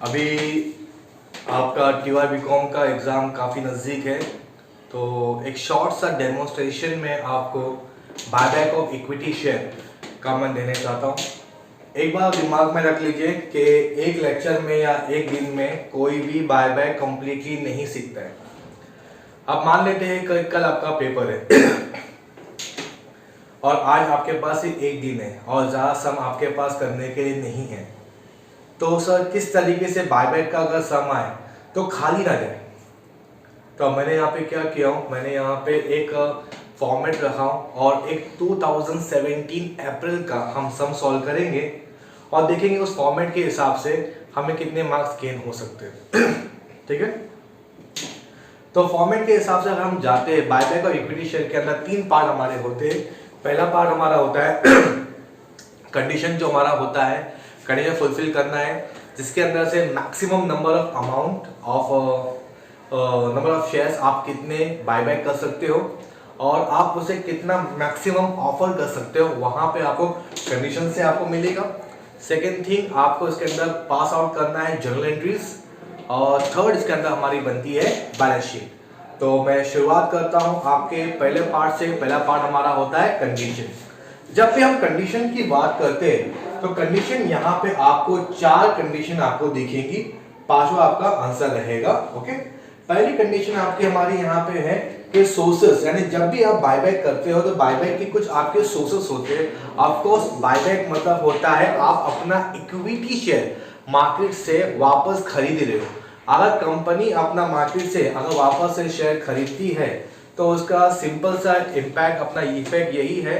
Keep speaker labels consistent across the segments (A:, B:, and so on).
A: अभी आपका TY BCom का एग्ज़ाम काफ़ी नज़दीक है, तो एक शॉर्ट सा डेमोन्स्ट्रेशन में आपको बायबैक ऑफ इक्विटी शेयर का मैं देने चाहता हूँ। एक बार दिमाग में रख लीजिए कि एक लेक्चर में या एक दिन में कोई भी बायबैक कम्प्लीटली नहीं सीखता है। अब मान लेते हैं कि कल आपका पेपर है और आज आपके पास सिर्फ एक दिन है और ज़्यादा सम आपके पास करने के लिए नहीं है, तो सर किस तरीके से बायबैक का अगर सम आए तो खाली ना जाए। तो मैंने यहाँ पे क्या किया हूँ, मैंने यहाँ पे एक फॉर्मेट रखा हूँ और एक 2017 अप्रैल का हम सम सॉल्व करेंगे और देखेंगे उस फॉर्मेट के हिसाब से हमें कितने मार्क्स गेन हो सकते हैं। ठीक है, तो फॉर्मेट के हिसाब से अगर हम जाते हैं बायबैक और इक्विटी शेयर के अंदर तीन पार्ट हमारे होते हैं। पहला पार्ट हमारा होता है कंडीशन, जो हमारा होता है कंडीशन फुलफिल करना है, जिसके अंदर से maximum number of amount of number of shares आप कितने बायबैक कर सकते हो और आप उसे कितना मैक्सिमम ऑफर कर सकते हो, वहां पे आपको कंडीशन से आपको मिलेगा। सेकेंड थिंग, आपको इसके अंदर पास आउट करना है जर्नल एंट्रीज और थर्ड इसके अंदर हमारी बनती है बैलेंस शीट। तो मैं शुरुआत करता हूं आपके पहले पार्ट से। पहला पार्ट हमारा होता है कंडीशन। जब भी हम कंडीशन की बात करते हैं तो कंडीशन यहाँ पे आपको चार कंडीशन आपको दिखेगी, पांचवा आपका आंसर रहेगा। ओके, पहली कंडीशन आपकी हमारी यहाँ पे है कि सोर्सेस, यानी जब भी आप बायबैक करते हो तो बायबैक के कुछ आपके सोर्सेस होते हैं। ऑफ कोर्स बायबैक मतलब होता है आप अपना इक्विटी शेयर मार्केट से वापस खरीद रहे हो। अगर कंपनी अपना मार्केट से अगर वापस से शेयर खरीदती है तो उसका सिंपल सा इम्पैक्ट, अपना इफेक्ट यही है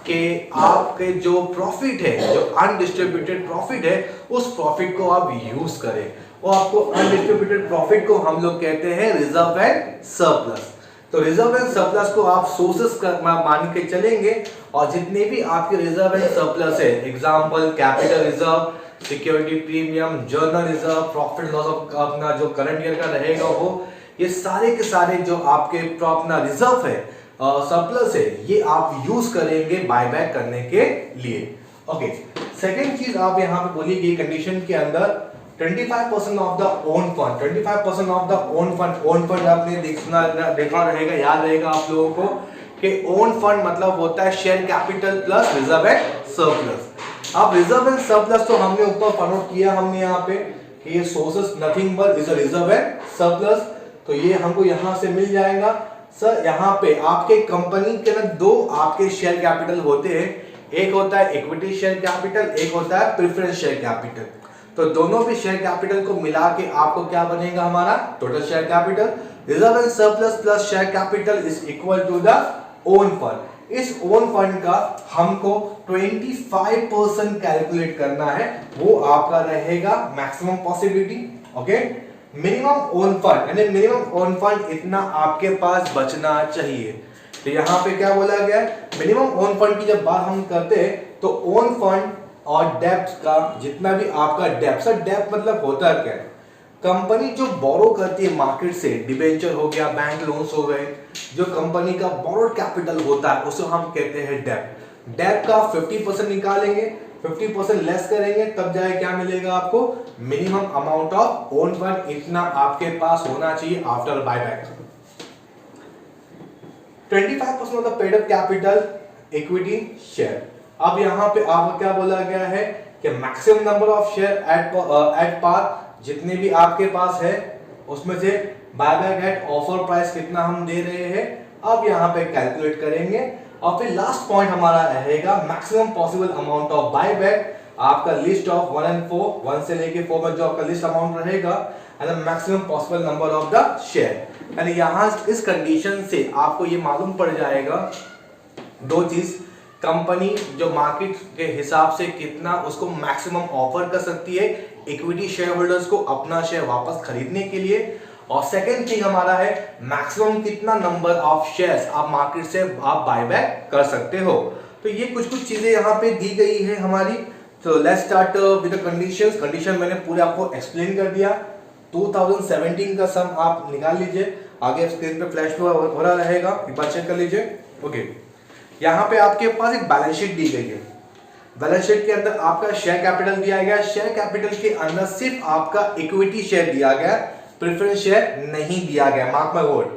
A: कि आपके जो प्रॉफिट है, जो अनडिस्ट्रीब्यूटेड प्रॉफिट है, उस प्रॉफिट को आप यूज करें। और आपको अनडिस्ट्रीब्यूटेड प्रॉफिट को हम लोग कहते हैं रिजर्व एंड सरप्लस। तो रिजर्व एंड सरप्लस को आप सोर्सेस मान के चलेंगे और जितने भी आपके रिजर्व एंड सरप्लस है, example capital reserve, security premium, journal reserve, profit loss of अपना जो करंट ईयर का रहेगा वो, ये सारे के सारे जो आपके अपना रिजर्व है, सरप्लस है, ये आप यूज करेंगे बायबैक करने के लिए। ओके, सेकंड चीज आप यहाँ पे बोलिए कंडीशन के अंदर 25% of the own fund. 25% of the own fund, own fund आपने देखा रहेगा, याद रहेगा आप लोगों को कि ओन फंड मतलब होता है share capital plus reserve and surplus. अब रिजर्व एंड सरप्लस तो हमने ऊपर फॉरवर्ड किया, हमने यहाँ पे कि ये sources nothing but is a reserve and surplus, तो ये हमको यहाँ से मिल जाएगा। सर यहाँ पे आपके कंपनी के अंदर दो आपके शेयर कैपिटल होते हैं, एक होता है इक्विटी शेयर कैपिटल, एक होता है प्रेफरेंस शेयर कैपिटल। तो दोनों भी शेयर कैपिटल को मिला के आपको क्या बनेगा, हमारा total share capital. Reserve and surplus plus share capital is equal to the own fund. इस ओन फंड का हमको 25% कैलकुलेट करना है, वो आपका रहेगा maximum possibility. Okay, minimum own fund यानी मिनिमम ओन फंड इतना आपके पास बचना चाहिए। तो यहाँ पे क्या बोला गया है, मिनिमम ओन फंड की जब बात हम करते हैं तो ओन फंड और डेब्ट का जितना भी आपका डेब्ट, सर डेब्ट मतलब होता है क्या, कंपनी जो बोरो करती है मार्केट से, डिबेंचर हो गया, बैंक लोन्स हो गए, जो कंपनी का बोरोड कैपिटल होता है उसे हम कहते हैं डेब्ट। डेब्ट का 50% निकालेंगे, 50% लेस करेंगे, तब जाए क्या मिलेगा आपको, minimum amount of own fund इतना आपके पास होना चाहिए after buyback. 25% of the paid up capital equity share. अब यहाँ पे आपको क्या बोला गया है कि maximum number of share at par, जितने भी आपके पास है उसमें से बायबैक एट ऑफर प्राइस कितना हम दे रहे हैं, अब यहाँ पे कैलकुलेट करेंगे। और फिर लास्ट पॉइंट हमारा रहेगा maximum possible amount of buyback. आपका लिस्ट ऑफ 1 and 4, 1 से लेके 4 में जो आपका लिस्ट अमाउंट रहेगा, and the maximum possible number of the share. यानी यहाँ इस कंडीशन से आपको ये मालूम पड़ जाएगा दो चीज, कंपनी जो मार्केट के हिसाब से कितना उसको मैक्सिमम ऑफर कर सकती है इक्विटी शेयर होल्डर्स को अपना शेयर वापस खरीदने के लिए, और सेकेंड थिंग हमारा है मैक्सिमम कितना नंबर ऑफ शेयर्स आप मार्केट से आप बायबैक कर सकते हो। तो ये कुछ चीजें यहाँ पे दी गई है हमारी। तो let's start with the conditions. Condition मैंने पूरे आपको एक्सप्लेन कर दिया। 2017 का सम आप निकाल लीजिए, आगे स्क्रीन पे फ्लैश हो रहा रहेगा, एक बार चेक कर लीजिए। ओके, यहाँ पे आपके पास एक बैलेंस शीट दी गई है। बैलेंस शीट के अंदर आपका शेयर कैपिटल दिया गया, शेयर कैपिटल के अंदर सिर्फ आपका इक्विटी शेयर दिया गया, प्रेफरेंस शेयर नहीं दिया गया। मार्क माय वर्ड,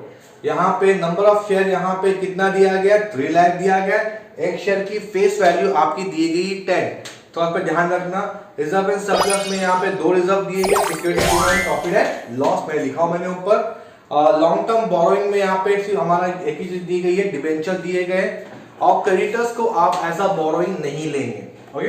A: यहाँ पे नंबर ऑफ शेयर यहाँ पे कितना दिया गया, 3 लाख दिया गया। एक शेयर की फेस वैल्यू आपकी दी गई 10। तो आप पे ध्यान रखना, रिजर्व एंड सरप्लस में यहाँ पे 2 रिजर्व दिए गए, सिक्योरिटी प्रॉफिट एंड लॉस में लिखा मैंने ऊपर। लॉन्ग टर्म बोरोइंग में यहाँ पे सिर्फ हमारा एक ही चीज दी गई है, डिबेंचर दिए गए, और क्रेडिटर्स को आप ऐसा बोरोइंग नहीं लेंगे। Okay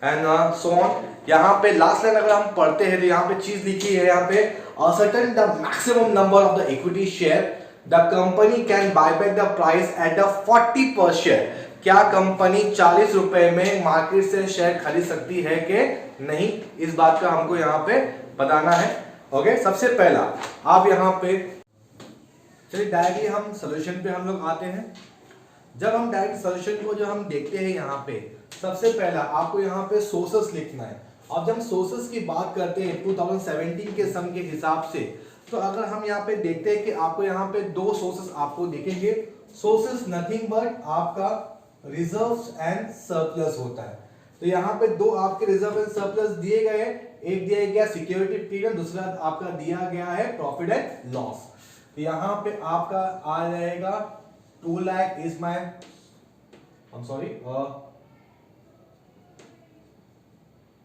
A: and so on. यहाँ पे लास्ट लाइन अगर हम पढ़ते हैं तो यहाँ पे चीज लिखी है, यहाँ पे ascertain the maximum number of the equity share the company can buy back the price at a 40 per share। क्या कंपनी 40 रुपए में मार्केट से शेयर खरीद सकती है कि नहीं, इस बात का हमको यहाँ पे बताना है। ओके सबसे पहला आप यहाँ पे चलिए डायरेक्टली हम सोल्यूशन पे हम लोग आते हैं। जब हम डायरेक्ट सोल्यूशन को जो हम देखते हैं यहाँ पे, सबसे पहला आपको यहाँ पे सोर्सेस लिखना है। अब जब हम सोर्सेस की बात करते हैं 2017 के सम के हिसाब से, तो अगर हम यहाँ पे देखते हैं कि आपको यहाँ पे 2 सोर्सेस आपको दिखेंगे। सोर्सेस नथिंग बट आपका रिजर्व्स एंड सरप्लस होता है। तो यहाँ पे 2 आपके रिजर्व एंड सरप्लस दिए गए, एक दिया गया सिक्योरिटी प्रीमियम, दूसरा आपका दिया गया है प्रॉफिट एंड लॉस। तो यहाँ पे आपका आ जाएगा 2 lakh is my, I am sorry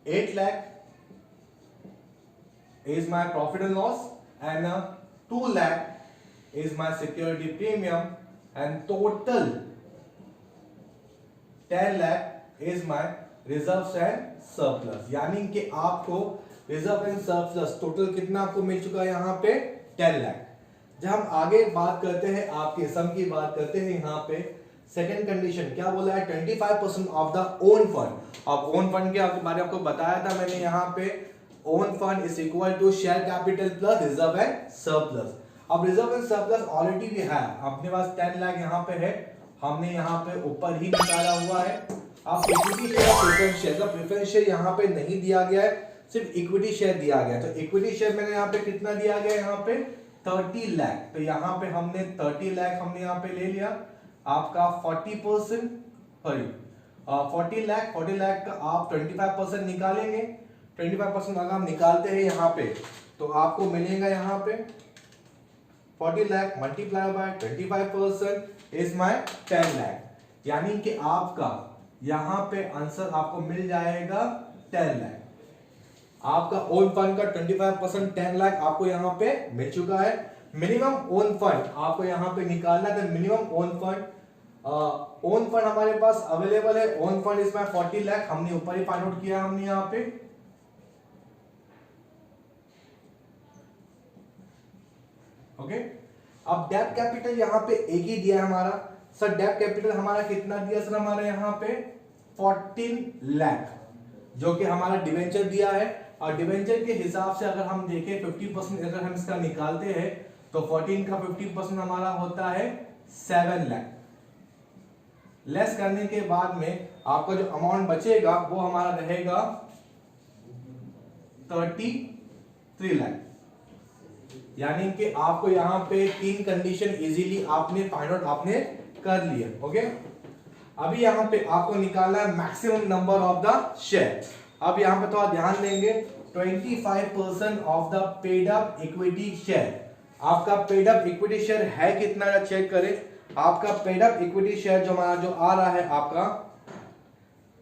A: 8 lakh is my profit and loss, and 2 lakh is my security premium, and total 10 lakh is my reserves and surplus। यानी कि आपको रिजर्व एंड सरप्लस टोटल कितना आपको मिल चुका है यहाँ पे 10 लाख। जब हम आगे बात करते हैं आपके सम की बात करते हैं, यहाँ पे सेकेंड कंडीशन क्या बोला है, 25% ऑफ द ओन फंड। अब ओन फंड के बारे में आपको बताया था मैंने, यहाँ पे own fund is equal to share capital plus reserve and surplus. अब रिजर्व एंड सरप्लस ऑलरेडी भी है अपने पास 10 लाख यहाँ पे है, हमने यहाँ पे ऊपर ही निकाला हुआ है। अब equity share preference share, preference share यहाँ पे नहीं दिया गया है, सिर्फ इक्विटी शेयर दिया गया। तो इक्विटी शेयर मैंने यहाँ पे कितना दिया गया, यहाँ पे 30 लाख। तो यहाँ पे हमने 30 लाख हमने यहाँ पे ले लिया। आपका 40% 40 लाख का आप 25% निकालेंगे। 25% अगर हम निकालते हैं यहाँ पे तो आपको मिलेगा यहाँ पे 40 lakh multiply by 25% is my 10 lakh. यानी कि आपका यहाँ पे आंसर आपको मिल जाएगा 10 लाख। आपका ओन फंड का 25% 10 लाख आपको यहाँ पे मिल चुका है। मिनिमम ओन फंड आपको यहाँ पे निकालना है। मिनिमम ओन फंड हमारे पास अवेलेबल है, ओन फंड इसमें 40 लाख हमने ऊपर ही फाइंड आउट किया हमने यहाँ पे। ओके अब डेब्ट कैपिटल यहाँ पे एक ही दिया है हमारा। सर डेब्ट कैपिटल हमारा कितना दिया सर, हमारे यहाँ पे 14 लाख जो कि हमारा डिवेंचर दिया है। और डिवेंचर के हिसाब से अगर हम देखें 50% अगर हम इसका निकालते हैं तो 14 का 50% हमारा होता है 7 लाख। लेस करने के बाद में आपका जो अमाउंट बचेगा वो हमारा रहेगा 33 लाख। यानी कि आपको यहाँ पे 3 कंडीशन इजीली आपने फाइंड आउट आपने कर लिया। ओके अभी यहाँ पे आपको निकालना है maximum number of the share. अब यहाँ पे थोड़ा ध्यान देंगे, 25% of the paid up equity share. आपका पेड अप इक्विटी शेयर है कितना, चेक करें। आपका पेड अप इक्विटी शेयर जो हमारा जो आ रहा है आपका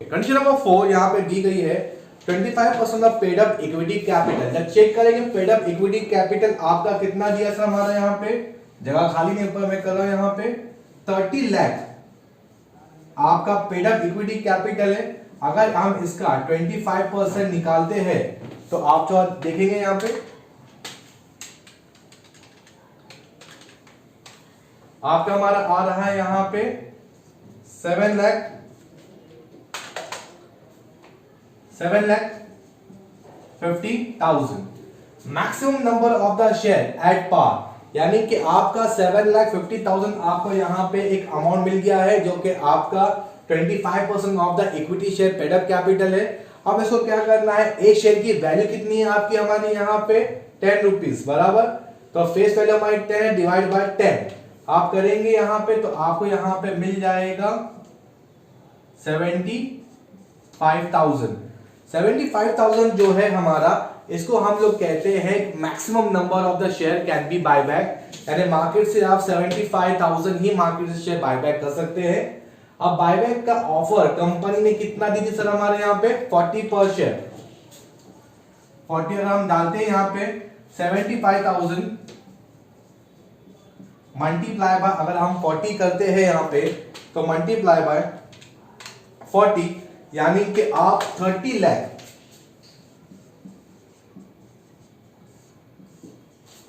A: कंडीशन नंबर 4 यहाँ पे दी गई है 25% of paid up equity capital. जब चेक करेंगे पेड अप इक्विटी कैपिटल आपका कितना दिया सर हमारा, यहाँ पे जगह खाली नहीं ऊपर मैं कर रहा हूं यहाँ पे 30 लाख आपका पेड अप इक्विटी कैपिटल है। अगर हम इसका 25% निकालते हैं तो आप जो देखेंगे यहाँ पे आपका हमारा आ रहा है यहाँ पे 7,50,000 maximum number of the share at par. यानी कि आपका 7,50,000 आपको यहाँ पे एक अमाउंट मिल गया है जो कि आपका 25% of the equity share paid up capital है। अब इसको क्या करना है, एक शेयर की वैल्यू कितनी है आपकी हमारी यहाँ पे 10 रुपीज बराबर। तो फेस वैल्यू हमारी 10 है, डिवाइड बाय 10 आप करेंगे यहाँ पे तो आपको यहाँ पे मिल जाएगा 70 75,000 जो है हमारा, इसको हम लोग कहते हैं maximum number of the share can be buy back, यानी मार्केट से आप 75,000 ही मार्केट से शेयर बाय बैक कर सकते हैं। अब बायबैक का ऑफर कंपनी ने कितना दी थी सर हमारे यहाँ पे 40 पर शेयर। 40 अगर हम डालते हैं यहाँ पे 75,000 मल्टीप्लाई बाय, अगर हम 40 करते हैं यहाँ पे तो मल्टीप्लाई बाय 40, यानी कि आप 30 लाख,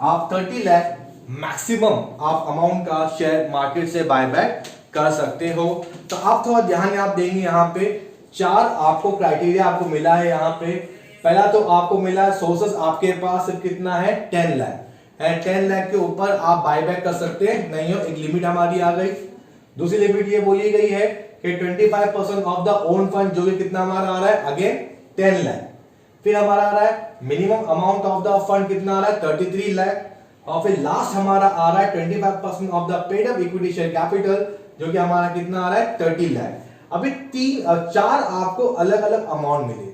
A: आप 30 लाख मैक्सिमम आप अमाउंट का शेयर मार्केट से बायबैक कर सकते हो। तो आप थोड़ा ध्यान आप देंगे, यहाँ पे 4 आपको क्राइटेरिया आपको मिला है। यहाँ पे पहला तो आपको मिला है सोर्सेस, आपके पास सिर्फ कितना है 10 लाख है, 10 लाख के ऊपर आप बायबैक कर सकते हैं, नहीं हो एक लिमिट हमारी आ गई। दूसरी लिमिट ये बोली गई है कि 25% ऑफ द ओन फंड, जो कि कितना हमारा आ रहा है अगेन 10 लाख। फिर हमारा आ रहा है minimum amount of the fund कितना आ रहा है 33 लाख, और फिर लास्ट हमारा आ रहा है 25% of the paid up equity share capital, जो कि हमारा कितना आ रहा है 30 लाख। अभी 4 आपको अलग अलग अमाउंट मिले,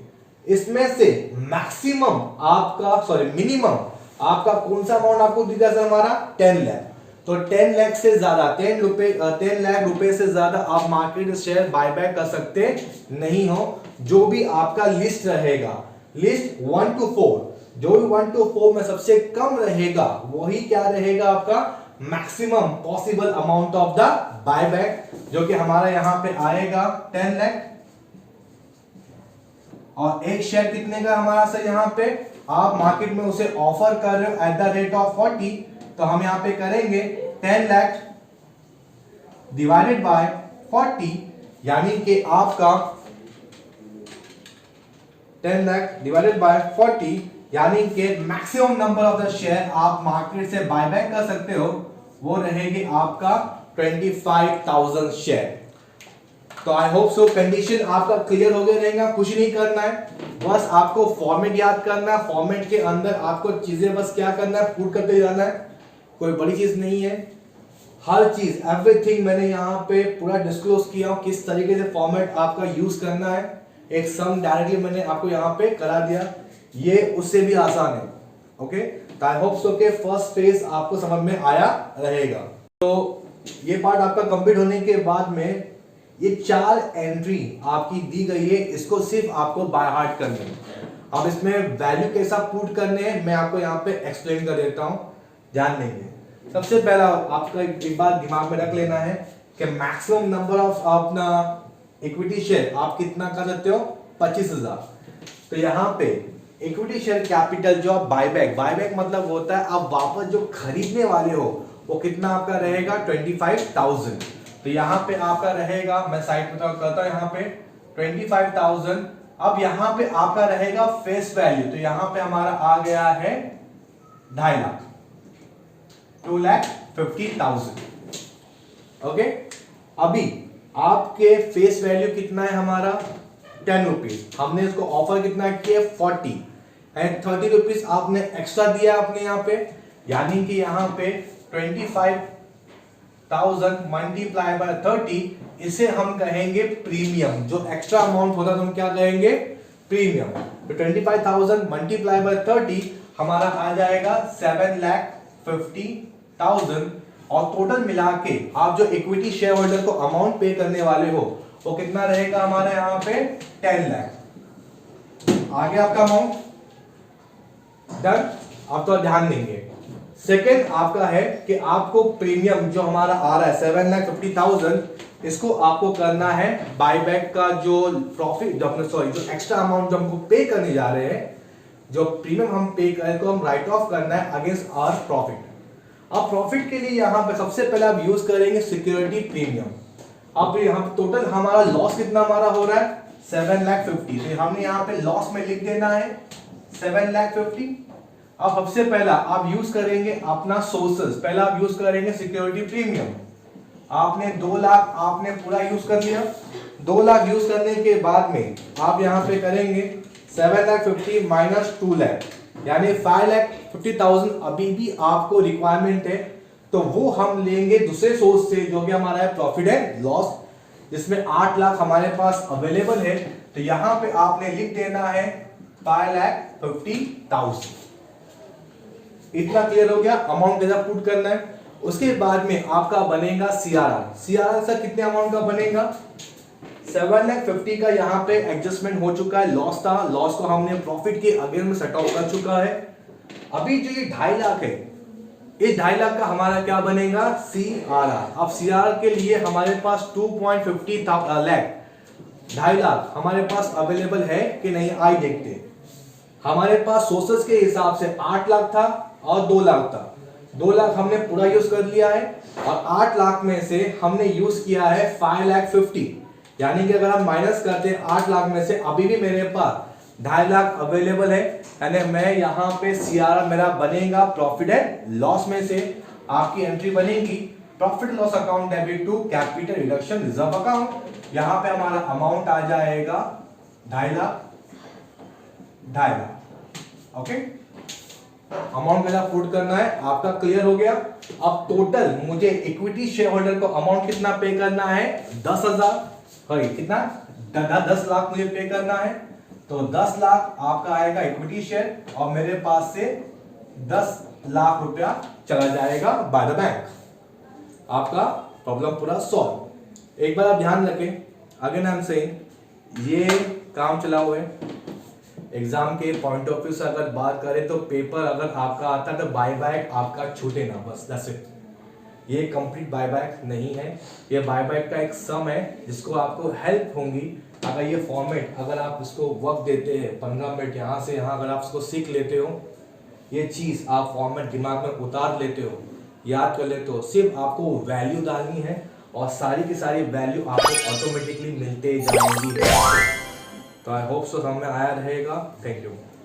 A: इसमें से मैक्सिमम आपका मिनिमम आपका कौन सा अमाउंट आपको दिया सर हमारा 10 लाख। तो 10 लाख से ज्यादा 10 लाख रुपए से ज्यादा आप मार्केट शेयर बायबैक कर सकते नहीं हो। जो भी आपका लिस्ट रहेगा, लिस्ट 1 to 4, जो भी 1 to 4 में सबसे कम रहेगा वही क्या रहेगा आपका maximum possible amount of the buyback, जो कि हमारा यहां पे आएगा 10 लाख। और एक शेयर कितने का हमारा सर यहाँ पे आप मार्केट में उसे ऑफर कर रहे हो एट द रेट ऑफ 40, तो हम यहाँ पे करेंगे 10 लाख डिवाइडेड बाय 40, यानी कि आपका 10 लाख डिवाइडेड बाय 40, यानी कि maximum number of the share आप मार्केट से बायबैक कर सकते हो वो रहेगी आपका 25,000 शेयर। तो आई होप सो कंडीशन आपका क्लियर हो गया रहेगा। कुछ नहीं करना है, बस आपको फॉर्मेट याद करना है, फॉर्मेट के अंदर आपको चीजें बस क्या करना है पुट करते जाना है, कोई बड़ी चीज नहीं है। हर चीज एवरीथिंग मैंने यहाँ पे पूरा डिस्क्लोज किया हूँ किस तरीके से फॉर्मेट आपका यूज करना है। एक सम डायरेक्टली मैंने आपको यहाँ पे करा दिया, ये उससे भी आसान है। ओके, तो आई होप सो के फर्स्ट फेज आपको समझ में आया रहेगा। तो ये पार्ट आपका कंप्लीट होने के बाद में ये 4 एंट्री आपकी दी गई है, इसको सिर्फ आपको बाय हार्ट करनी है। अब इसमें वैल्यू कैसा पुट करने हैं मैं आपको यहाँ पे एक्सप्लेन कर देता हूँ, ध्यान देंगे। सबसे पहला आपका एक बात दिमाग में रख लेना है कि मैक्सिमम नंबर ऑफ अपना इक्विटी शेयर आप कितना कर सकते हो 25,000। तो यहाँ पे इक्विटी शेयर कैपिटल जो आप बायबैक मतलब होता है आप वापस जो खरीदने वाले हो वो कितना आपका रहेगा 25,000। तो यहाँ पे आपका रहेगा, मैं साइड में करता हूँ यहाँ पे 25,000। अब यहाँ पे आपका रहेगा फेस वैल्यू, तो यहाँ पे हमारा आ गया है 2.5 लाख, 2,50,000। ओके, अभी आपके फेस वैल्यू कितना है हमारा 10 रुपीज, हमने इसको ऑफर कितना किया 40 एंड 30 रुपीज आपने एक्स्ट्रा दिया आपने यहाँ पे, यानी कि यहाँ पे 25,000 मल्टीप्लाई बाय 30, इसे हम कहेंगे प्रीमियम। जो एक्स्ट्रा अमाउंट होता है तो हम क्या कहेंगे प्रीमियम। तो 25,000 मल्टीप्लाई बाय 30 हमारा आ जाएगा 7,50,000, और टोटल मिला के आप जो इक्विटी शेयर होल्डर को अमाउंट पे करने वाले हो वो कितना रहेगा हमारे यहाँ पे 10 लाख। आगे आपका अमाउंट डन। अब तो ध्यान देंगे, सेकेंड आपका है कि आपको प्रीमियम जो हमारा आ रहा है 7,50,000, इसको आपको करना है बायबैक का जो प्रॉफिट जो एक्स्ट्रा अमाउंट जो हमको पे करने जा रहे हैं, जो प्रीमियम हम पे करें को हम राइट ऑफ करना है अगेंस्ट आवर प्रॉफिट। अब प्रॉफिट के लिए यहाँ पे सबसे पहले आप यूज करेंगे सिक्योरिटी प्रीमियम। अब यहाँ पे टोटल हमारा लॉस कितना हमारा हो रहा है 7,50,000, तो हमने यहाँ पे लॉस में लिख देना है 7,50,000। अब सबसे पहला आप यूज करेंगे अपना सोर्सेस, पहला आप यूज करेंगे सिक्योरिटी प्रीमियम। आपने 2 लाख आपने पूरा यूज कर लिया। 2 लाख यूज करने के बाद में आप यहाँ पे करेंगे 7,50,000 माइनस 2 लाख, यानी 5,50,000 अभी भी आपको रिक्वायरमेंट है, तो वो हम लेंगे दूसरे सोर्स से जो कि हमारा है प्रॉफिट एंड लॉस, जिसमें 8 लाख हमारे पास अवेलेबल है। तो तो यहां पे आपने लिख देना है 5,50,000। इतना क्लियर हो गया। अमाउंट कैसा पुट करना है। उसके बाद में आपका बनेगा सीआरआर। सीआरआर सर कितने अमाउंट का बनेगा? 7,50,000 का यहाँ पे एडजस्टमेंट हो चुका है। लॉस था, लॉस को हमने प्रॉफिट के अगेन में सेट आउट कर चुका है। अभी जो ये 2.5 लाख है, इस 2.5 लाख का हमारा क्या बनेगा? सीआरआर। अब सीआरआर के लिए हमारे पास 2.50 लाख 2.5 लाख हमारे पास अवेलेबल है कि नहीं, आई देखते हैं। हमारे पास सोर्सेस के हिसाब से 8 लाख था और 2 लाख था। 2 लाख हमने पूरा यूज कर लिया है और 8 लाख में से हमने यूज किया है 5,50,000। यानी कि अगर हम माइनस करते हैं 8 लाख में से, अभी भी मेरे पास 2.5 लाख अवेलेबल है। यानी मैं यहाँ पे सीआरआर मेरा बनेगा प्रॉफिट एंड लॉस में से आपकी एंट्री बनेगी profit loss account debit to capital reduction reserve account. यहाँ पे हमारा अमाउंट आ जाएगा 2.5 लाख 2.5 लाख। ओके, अमाउंट कैसा पुट करना है आपका क्लियर हो गया। अब टोटल मुझे इक्विटी शेयर होल्डर को अमाउंट कितना पे करना है? 10,000। कितना? 10 लाख मुझे पे करना है। तो 10 लाख आपका आएगा इक्विटी शेयर और मेरे पास से 10 लाख रुपया चला जाएगा बाय द बैंक। आपका प्रॉब्लम पूरा सॉल्व। एक बार आप ध्यान रखें, अगेन आई एम सेइंग ये काम चला हुआ है। एग्जाम के पॉइंट ऑफ व्यू से अगर बात करें तो पेपर अगर आपका आता है तो बाय बैक आपका छूटे ना, बस दैट्स इट। ये कंप्लीट बाय बैक नहीं है, ये बाय बैक का एक सम है जिसको आपको हेल्प होंगी अगर ये फॉर्मेट, अगर आप इसको वक्त देते हैं 15 मिनट यहाँ से यहाँ, अगर आप इसको सीख लेते हो, ये चीज़ आप फॉर्मेट दिमाग में उतार लेते हो, याद कर लेते हो, सिर्फ आपको वैल्यू डालनी है और सारी की सारी वैल्यू आपको ऑटोमेटिकली मिलते जाएंगी। तो आई होप सो समझ में आया रहेगा। Thank you.